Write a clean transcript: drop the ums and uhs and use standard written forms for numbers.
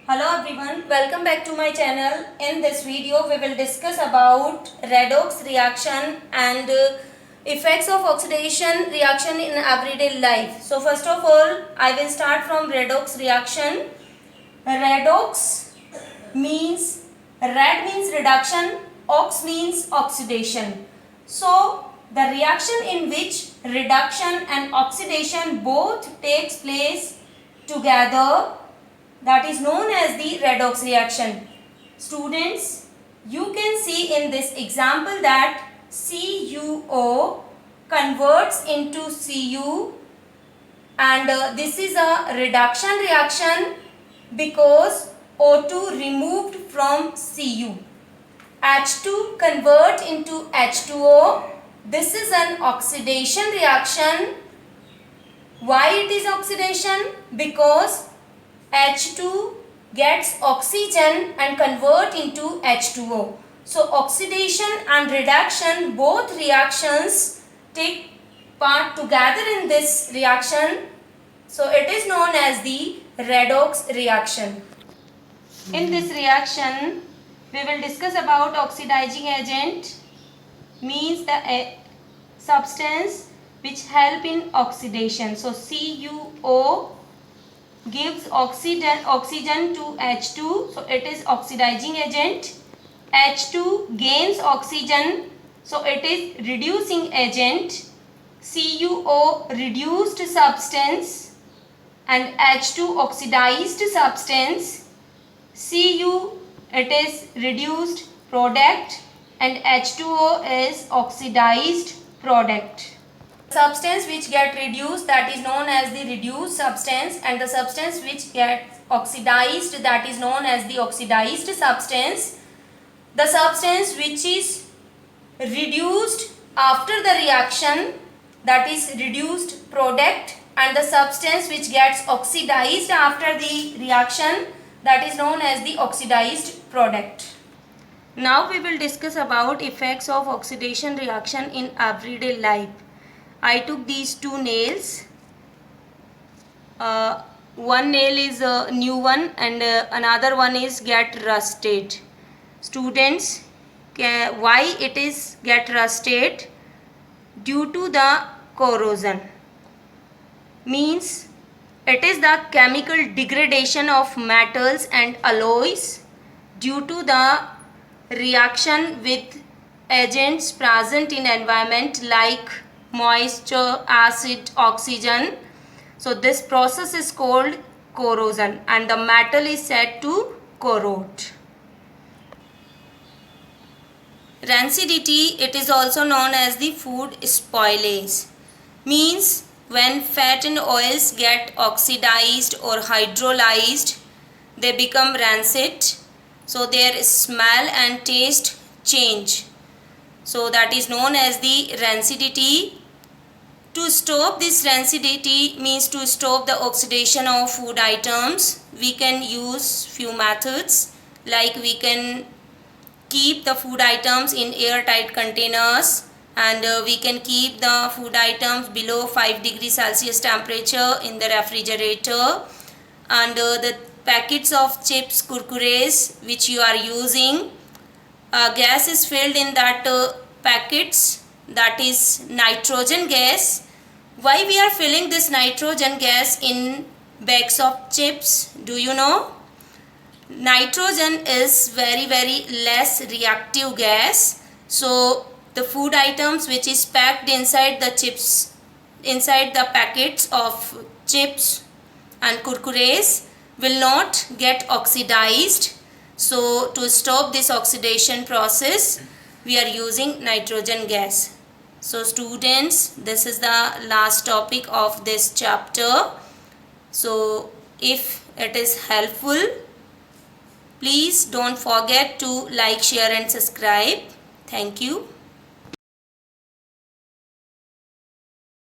Hello everyone, welcome back to my channel. In this video we will discuss about redox reaction and effects of oxidation reaction in everyday life. So first of all I will start from redox reaction. Redox means, red means reduction, ox means oxidation. So the reaction in which reduction and oxidation both takes place together, that is known as the redox reaction. Students, you can see in this example that CuO converts into Cu, and this is a reduction reaction because O2 removed from Cu. H2 convert into H2O. This is an oxidation reaction. Why it is oxidation? Because H2 gets oxygen and convert into H2O. So oxidation and reduction, both reactions take part together in this reaction. So it is known as the redox reaction. In this reaction, we will discuss about oxidizing agent, means the substance which help in oxidation. So CuO gives oxygen to H2, so it is oxidizing agent. H2 gains oxygen, so it is reducing agent. CuO reduced substance and H2 oxidized substance. Cu it is reduced product and H2O is oxidized product. Substance which get reduced, that is known as the reduced substance, and the substance which gets oxidized, that is known as the oxidized substance. The substance which is reduced after the reaction, that is reduced product, and the substance which gets oxidized after the reaction, that is known as the oxidized product. Now we will discuss about effects of oxidation reaction in everyday life. I took these two nails. One nail is a new one and another one is get rusted. Students, why it is get rusted? Due to the corrosion. Means it is the chemical degradation of metals and alloys due to the reaction with agents present in environment like moisture, acid, oxygen. So this process is called corrosion and the metal is said to corrode. Rancidity, it is also known as the food spoilage. Means when fat and oils get oxidized or hydrolyzed, they become rancid. So their smell and taste change. So that is known as the rancidity. To stop this rancidity, means to stop the oxidation of food items, we can use few methods, like we can keep the food items in airtight containers, and we can keep the food items below 5 degrees Celsius temperature in the refrigerator, and the packets of chips, kurkures which you are using, gas is filled in that packets, that is nitrogen gas. Why we are filling this nitrogen gas in bags of chips? Do you know? Nitrogen is very less reactive gas. So the food items which is packed inside the chips, inside the packets of chips and kurkures will not get oxidized. So to stop this oxidation process, we are using nitrogen gas. So students, this is the last topic of this chapter. So if it is helpful, please don't forget to like, share and subscribe. Thank you.